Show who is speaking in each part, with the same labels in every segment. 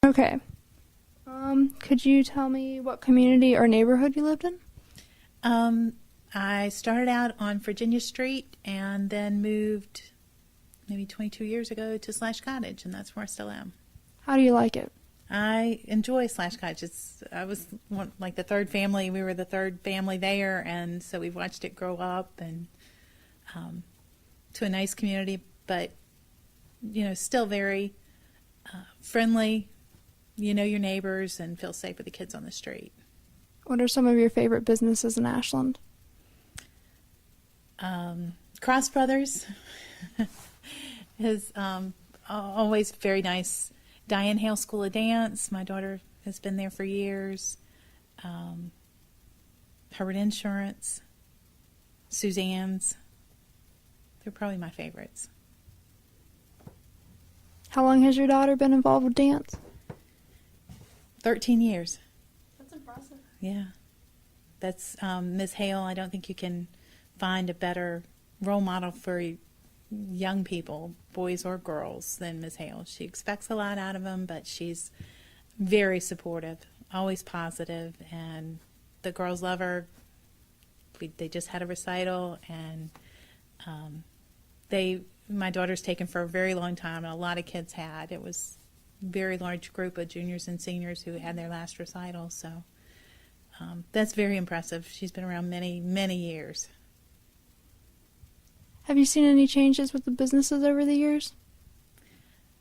Speaker 1: Okay. Could you tell me what community or neighborhood you lived in?
Speaker 2: I started out on Virginia Street and then moved maybe 22 years ago to Slash Cottage, and that's where I still am.
Speaker 1: How do you like it?
Speaker 2: I enjoy Slash Cottage. I was like the third family. We were the third family there, and so we've watched it grow up and to a nice community, but still very friendly. You know your neighbors and feel safe with the kids on the street.
Speaker 1: What are some of your favorite businesses in Ashland?
Speaker 2: Cross Brothers is always very nice. Diane Hale School of Dance. My daughter has been there for years. Hubbard Insurance. Suzanne's. They're probably my favorites.
Speaker 1: How long has your daughter been involved with dance?
Speaker 2: 13 years.
Speaker 1: That's impressive.
Speaker 2: Yeah. That's Ms. Hale. I don't think you can find a better role model for young people, boys or girls, than Ms. Hale. She expects a lot out of them, but she's very supportive, always positive, and the girls love her. They just had a recital, and my daughter's taken for a very long time, and a lot of kids had. It was a very large group of juniors and seniors who had their last recital, so that's very impressive. She's been around many, many years.
Speaker 1: Have you seen any changes with the businesses over the years?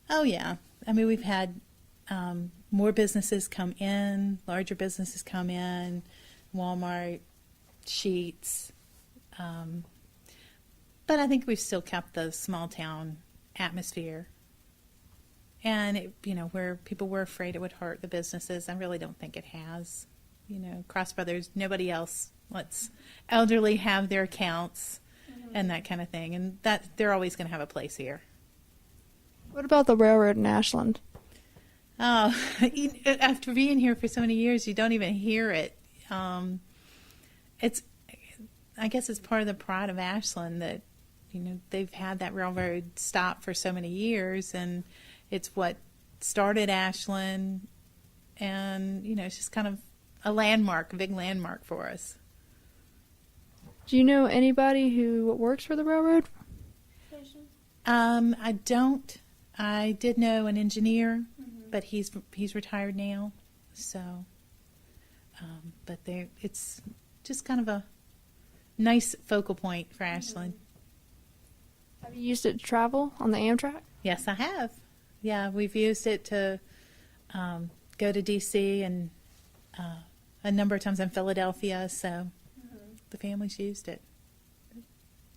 Speaker 2: Oh, yeah. I mean, we've had more businesses come in, larger businesses come in, Walmart, Sheetz. But I think we've still kept the small town atmosphere. And, where people were afraid it would hurt the businesses, I really don't think it has. Cross Brothers, nobody else lets elderly have their accounts and that kind of thing. And that they're always going to have a place here.
Speaker 1: What about the railroad in Ashland?
Speaker 2: Oh, after being here for so many years, you don't even hear it. I guess it's part of the pride of Ashland that, they've had that railroad stop for so many years, and it's what started Ashland, and, it's just kind of a landmark, a big landmark for us.
Speaker 1: Do you know anybody who works for the railroad?
Speaker 2: I don't. I did know an engineer, but he's retired now. So, but it's just kind of a nice focal point for Ashland.
Speaker 1: Have you used it to travel on the Amtrak?
Speaker 2: Yes, I have. Yeah, we've used it to go to D.C. and a number of times in Philadelphia. So the family's used it.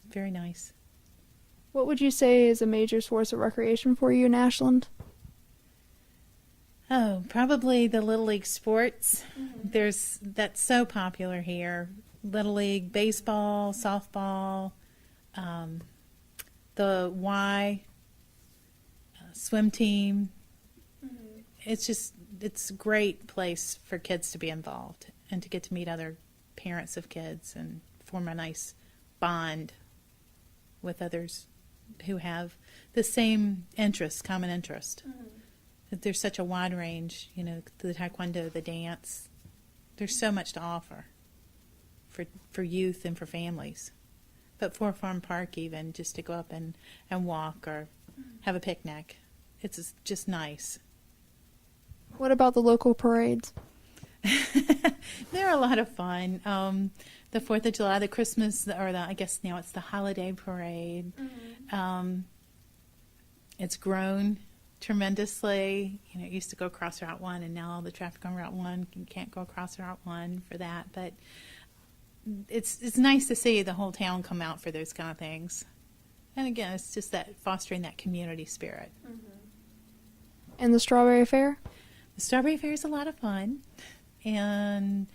Speaker 2: Very nice.
Speaker 1: What would you say is a major source of recreation for you in Ashland?
Speaker 2: Oh, probably the Little League sports. That's so popular here. Little League baseball, softball, the Y swim team. It's a great place for kids to be involved and to get to meet other parents of kids and form a nice bond with others who have the same interest, common interest. There's such a wide range, the taekwondo, the dance. There's so much to offer for youth and for families. But for Farm Park, even, just to go up and walk or have a picnic, it's just nice.
Speaker 1: What about the local parades?
Speaker 2: They're a lot of fun. The 4th of July, the Christmas, I guess now it's the holiday parade. It's grown tremendously. It used to go across Route 1, and now all the traffic on Route 1, you can't go across Route 1 for that. But it's nice to see the whole town come out for those kind of things. And again, it's just that fostering that community spirit.
Speaker 1: And the Strawberry Fair?
Speaker 2: The Strawberry Fair is a lot of fun. And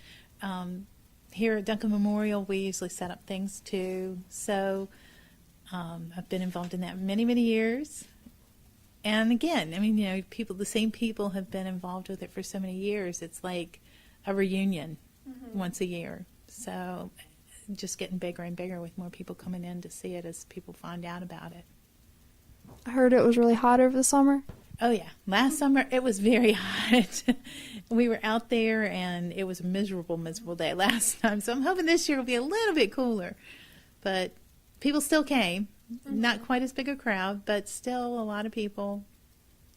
Speaker 2: here at Duncan Memorial, we usually set up things too. So I've been involved in that many, many years. And again, I mean, the same people have been involved with it for so many years. It's like a reunion once a year. So just getting bigger and bigger with more people coming in to see it as people find out about it.
Speaker 1: I heard it was really hot over the summer.
Speaker 2: Oh, yeah. Last summer, it was very hot. We were out there, and it was a miserable, miserable day last time. So I'm hoping this year will be a little bit cooler. But people still came. Not quite as big a crowd, but still a lot of people.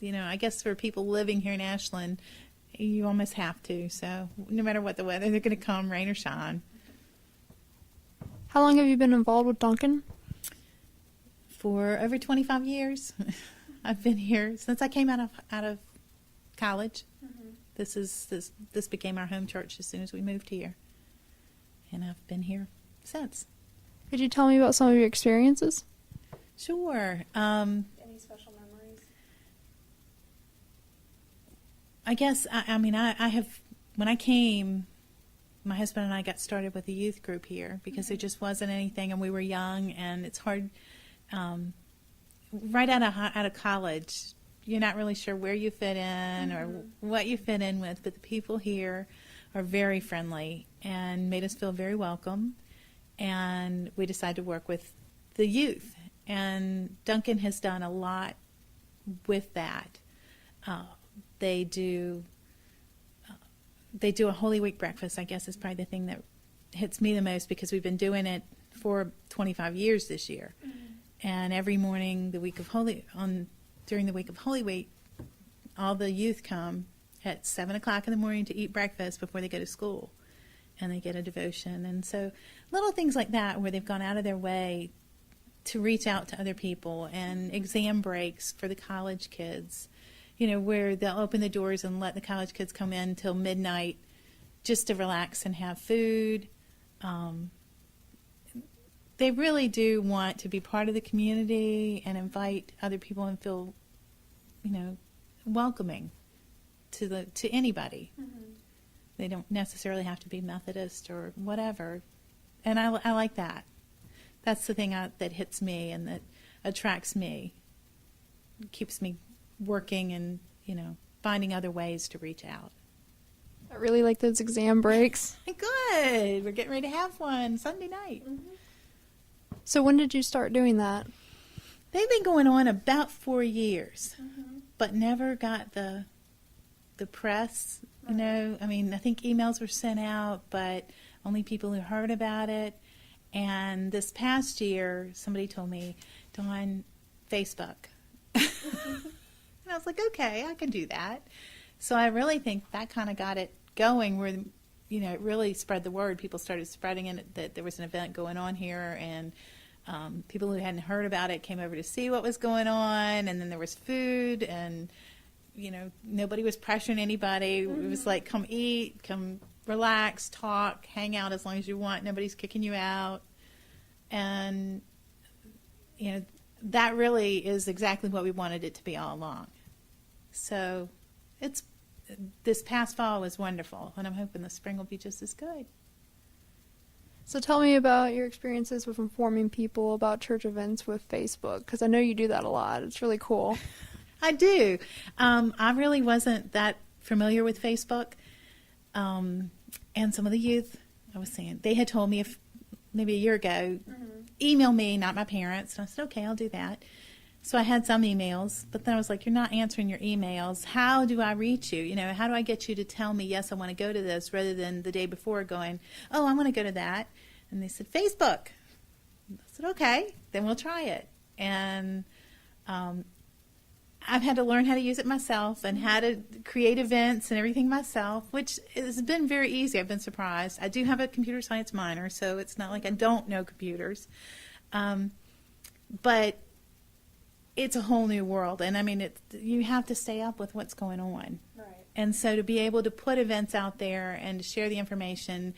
Speaker 2: You know, I guess for people living here in Ashland, you almost have to. So no matter what the weather, they're going to come, rain or shine.
Speaker 1: How long have you been involved with Duncan?
Speaker 2: For over 25 years. I've been here since I came out of college. This became our home church as soon as we moved here. And I've been here since.
Speaker 1: Could you tell me about some of your experiences?
Speaker 2: Sure.
Speaker 1: Any special memories?
Speaker 2: I guess, I have, when I came, my husband and I got started with a youth group here because there just wasn't anything, and we were young, and it's hard, right out of college, you're not really sure where you fit in or what you fit in with, but the people here are very friendly and made us feel very welcome, and we decided to work with the youth, and Duncan has done a lot with that. They do a Holy Week breakfast, I guess is probably the thing that hits me the most because we've been doing it for 25 years this year. And every morning during the week of Holy Week, all the youth come at 7 o'clock in the morning to eat breakfast before they go to school. And they get a devotion. And so little things like that where they've gone out of their way to reach out to other people, and exam breaks for the college kids. You know, where they'll open the doors and let the college kids come in till midnight just to relax and have food. They really do want to be part of the community and invite other people and feel, welcoming to anybody. They don't necessarily have to be Methodist or whatever. And I like that. That's the thing that hits me and that attracts me, keeps me working and, finding other ways to reach out.
Speaker 1: I really like those exam breaks.
Speaker 2: Good. We're getting ready to have one Sunday night.
Speaker 1: So when did you start doing that?
Speaker 2: They've been going on about 4 years, but never got the press, I think emails were sent out, but only people who heard about it. And this past year, somebody told me, Dawne, Facebook. And I was like, okay, I can do that. So I really think that kind of got it going where, it really spread the word. People started spreading it that there was an event going on here, and people who hadn't heard about it came over to see what was going on, and then there was food, and, nobody was pressuring anybody. It was like, come eat, come relax, talk, hang out as long as you want. Nobody's kicking you out. And, that really is exactly what we wanted it to be all along. So this past fall was wonderful, and I'm hoping the spring will be just as good.
Speaker 1: So tell me about your experiences with informing people about church events with Facebook, because I know you do that a lot. It's really cool.
Speaker 2: I do. I really wasn't that familiar with Facebook. And some of the youth, I was saying, they had told me maybe a year ago, email me, not my parents. And I said, okay, I'll do that. So I had some emails, but then I was like, you're not answering your emails. How do I reach you? How do I get you to tell me, yes, I want to go to this, rather than the day before going, oh, I want to go to that. And they said, Facebook. I said, okay, then we'll try it. And I've had to learn how to use it myself and how to create events and everything myself, which has been very easy. I've been surprised. I do have a computer science minor, so it's not like I don't know computers. But it's a whole new world. And, you have to stay up with what's going on.
Speaker 1: Right.
Speaker 2: And so to be able to put events out there and to share the information,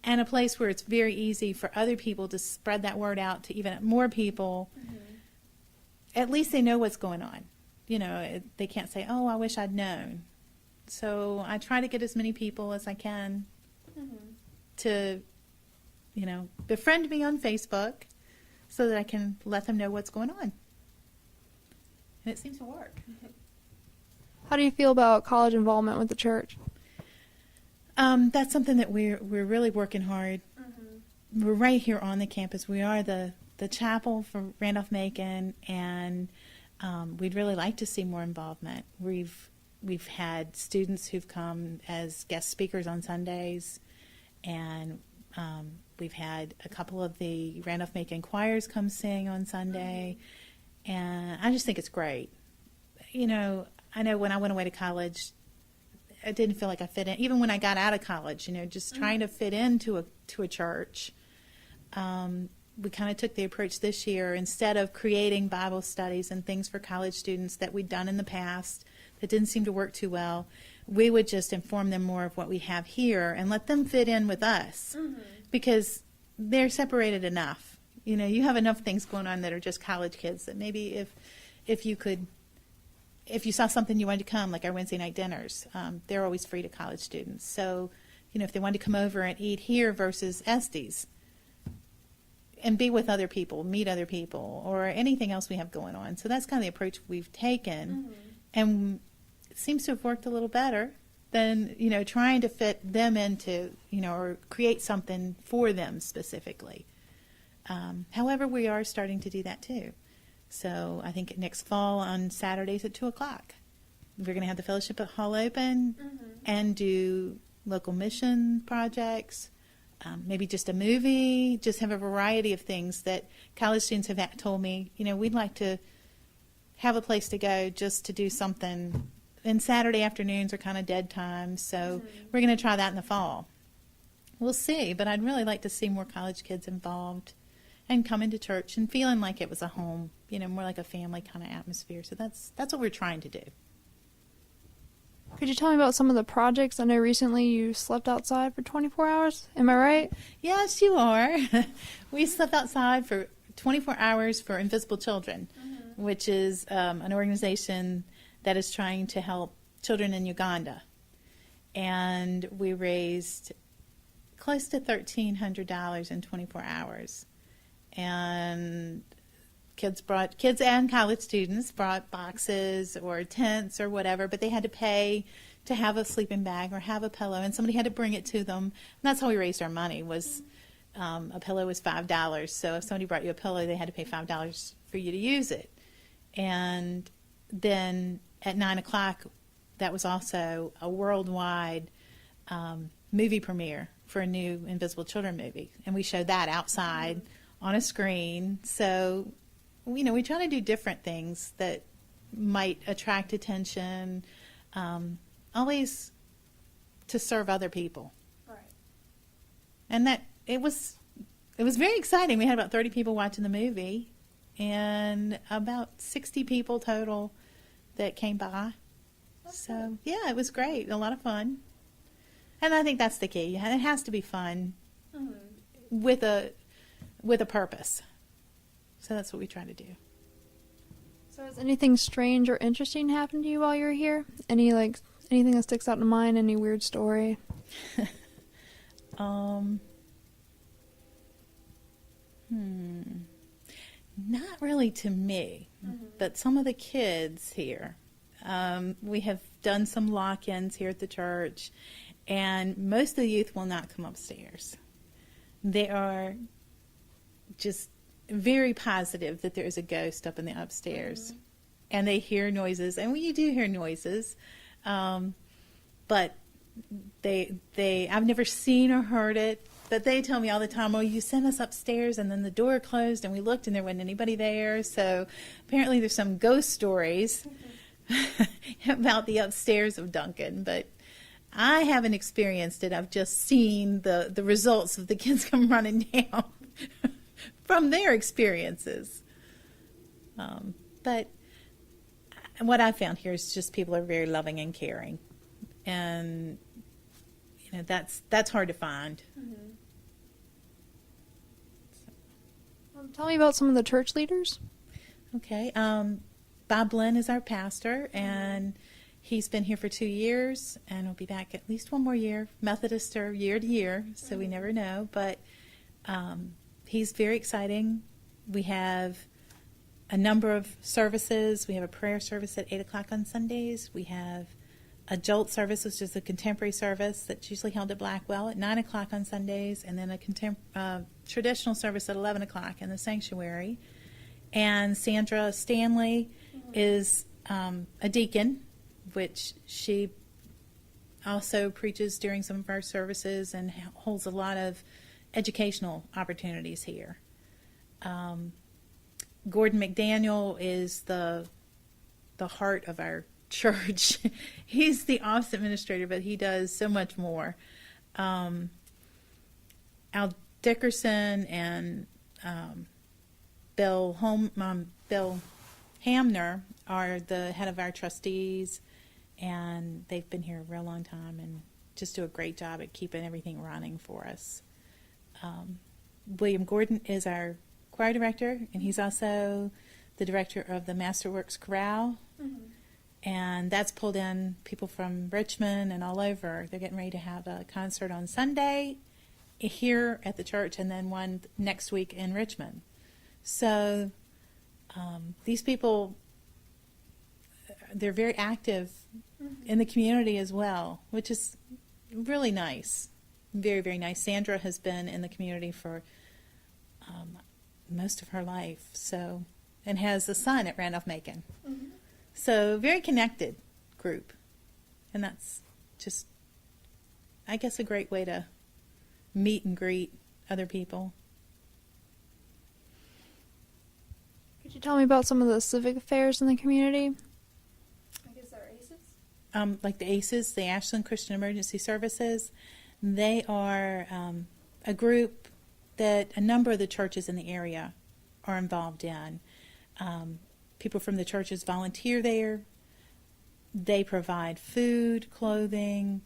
Speaker 2: and a place where it's very easy for other people to spread that word out to even more people, at least they know what's going on. They can't say, oh, I wish I'd known. So I try to get as many people as I can to, befriend me on Facebook so that I can let them know what's going on. And it seems to work.
Speaker 1: How do you feel about college involvement with the church?
Speaker 2: That's something that we're really working hard. We're right here on the campus. We are the chapel for Randolph-Macon, and We'd really like to see more involvement. We've had students who've come as guest speakers on Sundays, and we've had a couple of the Randolph-Macon choirs come sing on Sunday, and I just think it's great. You know, I know when I went away to college, I didn't feel like I fit in. Even when I got out of college, you know, just trying to fit into a church. We kind of took the approach this year, instead of creating Bible studies and things for college students that we'd done in the past that didn't seem to work too well, we would just inform them more of what we have here and let them fit in with us, because they're separated enough. You know, you have enough things going on that are just college kids that maybe if you saw something you wanted to come, like our Wednesday night dinners, they're always free to college students. So, you know, if they wanted to come over and eat here versus Estes, and be with other people, meet other people, or anything else we have going on. So that's kind of the approach we've taken, and it seems to have worked a little better than, you know, trying to fit them into, you know, or create something for them specifically. However, we are starting to do that too. So I think next fall on Saturdays at 2 o'clock, we're going to have the fellowship hall open and do local mission projects. Maybe just a movie, just have a variety of things that college students have told me, you know, we'd like to have a place to go just to do something. And Saturday afternoons are kind of dead times, so we're going to try that in the fall. We'll see, but I'd really like to see more college kids involved and coming to church and feeling like it was a home, you know, more like a family kind of atmosphere. So that's what we're trying to do.
Speaker 1: Could you tell me about some of the projects? I know recently you slept outside for 24 hours. Am I right?
Speaker 2: Yes, you are. We slept outside for 24 hours for Invisible Children, which is an organization that is trying to help children in Uganda. And we raised close to $1,300 in 24 hours. And kids and college students brought boxes or tents or whatever, but they had to pay to have a sleeping bag or have a pillow, and somebody had to bring it to them. And that's how we raised our money. Was a pillow was $5, so if somebody brought you a pillow, they had to pay $5 for you to use it. And then at 9 o'clock, that was also a worldwide movie premiere for a new Invisible Children movie, and we showed that outside on a screen. So, you know, we try to do different things that might attract attention, always to serve other people.
Speaker 1: Right.
Speaker 2: And that it was very exciting. We had about 30 people watching the movie, and about 60 people total that came by. So yeah, it was great. A lot of fun. And I think that's the key. It has to be fun with a purpose. So that's what we try to do.
Speaker 1: So has anything strange or interesting happened to you while you were here? Anything that sticks out in mind? Any weird story?
Speaker 2: Not really to me, but some of the kids here. We have done some lock-ins here at the church, and most of the youth will not come upstairs. They are just very positive that there is a ghost up in the upstairs, and they hear noises, and you do hear noises, but I've never seen or heard it, but they tell me all the time, oh, you sent us upstairs and then the door closed and we looked and there wasn't anybody there. So apparently there's some ghost stories about the upstairs of Duncan, but I haven't experienced it. I've just seen the results of the kids come running down from their experiences. But what I found here is just people are very loving and caring, and you know that's hard to find.
Speaker 1: Tell me about some of the church leaders.
Speaker 2: Okay, Bob Lynn is our pastor, and he's been here for 2 years, and will be back at least one more year. Methodists are year to year, so we never know, but he's very exciting. We have a number of services. We have a prayer service at 8 o'clock on Sundays. We have a Jolt service, which is a contemporary service that's usually held at Blackwell at 9 o'clock on Sundays, and then a traditional service at 11 o'clock in the sanctuary. And Sandra Stanley is a deacon, which she also preaches during some of our services and holds a lot of educational opportunities here. Gordon McDaniel is the heart of our church. He's the office administrator, but he does so much more. Al Dickerson and Bill Hamner are the head of our trustees, and they've been here a real long time and just do a great job at keeping everything running for us. William Gordon is our choir director, and he's also the director of the Masterworks Chorale. And that's pulled in people from Richmond and all over. They're getting ready to have a concert on Sunday here at the church, and then one next week in Richmond. So these people, they're very active in the community as well, which is really nice. Very, very nice. Sandra has been in the community for most of her life, so, and has a son at Randolph-Macon. So very connected group, and that's just, I guess, a great way to meet and greet other people.
Speaker 1: Could you tell me about some of the civic affairs in the community? I guess they're ACES?
Speaker 2: Like the ACES, the Ashland Christian Emergency Services. They are a group that a number of the churches in the area are involved in. People from the churches volunteer there. They provide food, clothing,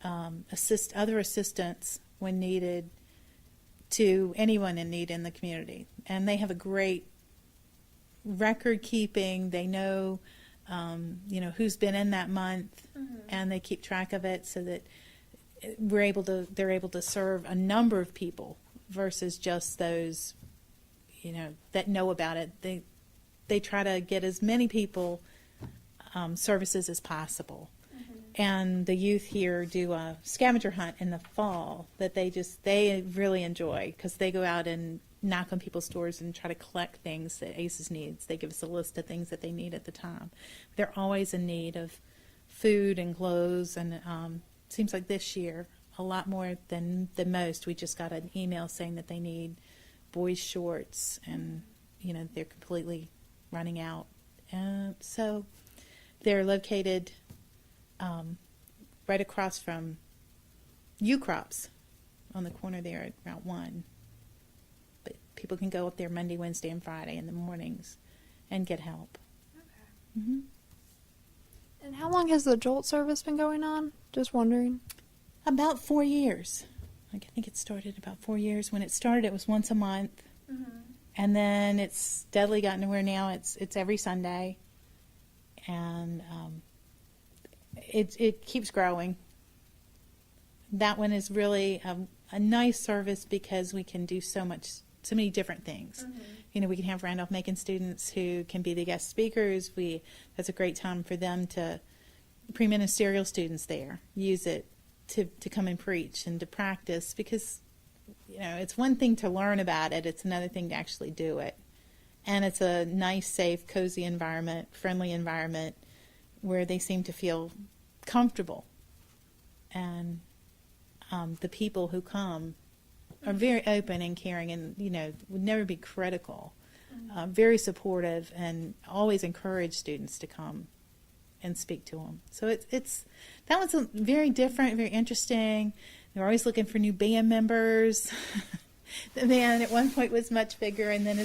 Speaker 2: other assistance when needed to anyone in need in the community. And they have a great record keeping. They know, who's been in that month, and they keep track of it so that they're able to serve a number of people versus just those, that know about it. They try to get as many people services as possible. And the youth here do a scavenger hunt in the fall that they really enjoy, because they go out and knock on people's doors and try to collect things that ACES needs. They give us a list of things that they need at the time. They're always in need of food and clothes, and it seems like this year a lot more than most. We just got an email saying that they need boys' shorts, and they're completely running out. So they're located right across from U-Crops on the corner there at Route 1. But people can go up there Monday, Wednesday, and Friday in the mornings and get help.
Speaker 1: Okay. And how long has the Jolt service been going on? Just wondering.
Speaker 2: About 4 years. I think it started about 4 years. When it started, it was once a month. And then it's steadily gotten to where now it's every Sunday, and it keeps growing. That one is really a nice service because we can do so many different things. We can have Randolph-Macon students who can be the guest speakers. That's a great time for them to, pre-ministerial students there, use it to come and preach and to practice, because it's one thing to learn about it, it's another thing to actually do it. And it's a nice, safe, cozy environment, friendly environment, where they seem to feel comfortable. And the people who come are very open and caring, and would never be critical. Very supportive, and always encourage students to come and speak to them. So it's that one's very different, very interesting. They're always looking for new band members. The band at one point was much bigger, and then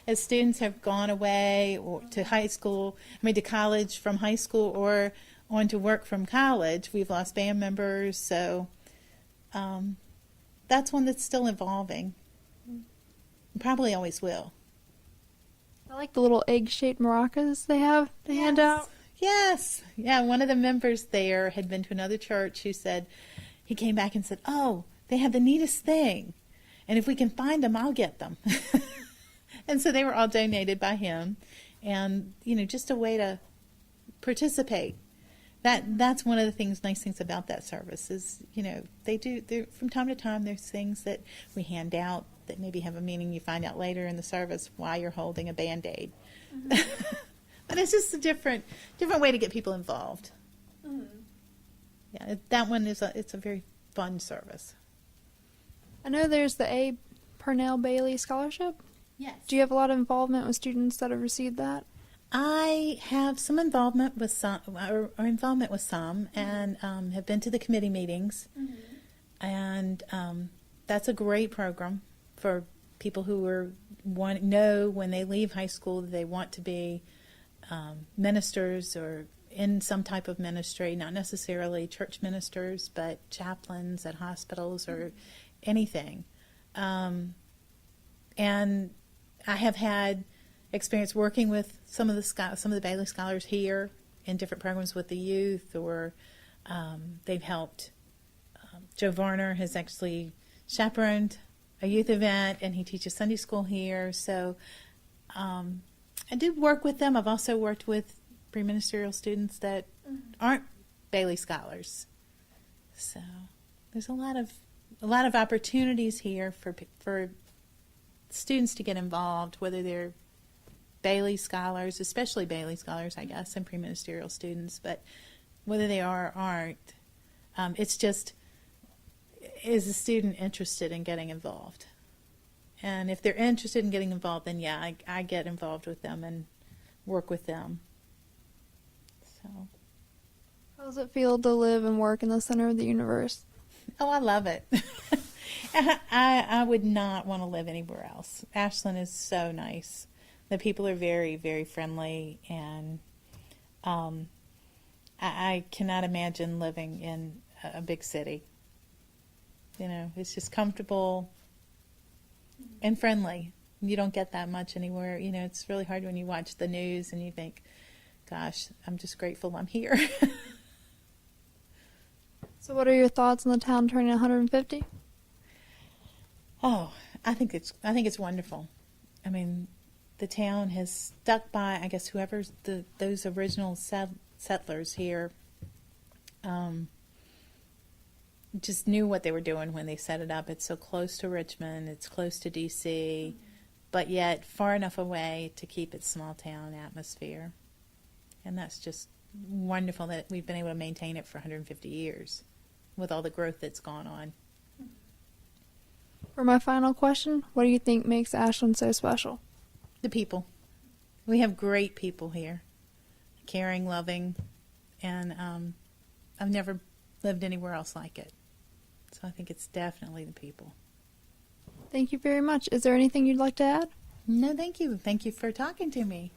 Speaker 2: as students have gone away or to to college from high school, or on to work from college, we've lost band members. So that's one that's still evolving. Probably always will.
Speaker 1: I like the little egg-shaped maracas they hand out.
Speaker 2: Yes. Yeah, one of the members there had been to another church who said, he came back and said, "Oh, they have the neatest thing. And if we can find them, I'll get them." And so they were all donated by him. And, just a way to participate. That's one of the nice things about that service is, from time to time, there's things that we hand out that maybe have a meaning. You find out later in the service why you're holding a Band-Aid. But it's just a different way to get people involved. Yeah, that one it's a very fun service.
Speaker 1: I know there's the A. Purnell Bailey Scholarship.
Speaker 2: Yes.
Speaker 1: Do you have a lot of involvement with students that have received that?
Speaker 2: I have some involvement with some, and have been to the committee meetings, and that's a great program for people who know when they leave high school that they want to be ministers or in some type of ministry, not necessarily church ministers, but chaplains at hospitals or anything. And I have had experience working with some of the Bailey Scholars here in different programs with the youth, or they've helped. Joe Varner has actually chaperoned a youth event, and he teaches Sunday school here. So I do work with them. I've also worked with pre-ministerial students that aren't Bailey Scholars. So there's a lot of opportunities here for students to get involved, whether they're Bailey Scholars, especially Bailey Scholars, I guess, and pre-ministerial students, but whether they are or aren't, it's just, is a student interested in getting involved? And if they're interested in getting involved, then yeah, I get involved with them and work with them. So.
Speaker 1: How does it feel to live and work in the center of the universe?
Speaker 2: Oh, I love it. I would not want to live anywhere else. Ashland is so nice. The people are very, very friendly, and I cannot imagine living in a big city. You know, it's just comfortable and friendly. You don't get that much anywhere. You know, it's really hard when you watch the news and you think, gosh, I'm just grateful I'm here.
Speaker 1: So what are your thoughts on the town turning 150?
Speaker 2: Oh, I think it's wonderful. I mean, the town has stuck by, I guess, whoever's those original settlers here just knew what they were doing when they set it up. It's so close to Richmond, it's close to D.C., but yet far enough away to keep its small town atmosphere. And that's just wonderful that we've been able to maintain it for 150 years with all the growth that's gone on.
Speaker 1: For my final question, what do you think makes Ashland so special?
Speaker 2: The people. We have great people here, caring, loving, and I've never lived anywhere else like it. So I think it's definitely the people.
Speaker 1: Thank you very much. Is there anything you'd like to add?
Speaker 2: No, thank you. Thank you for talking to me.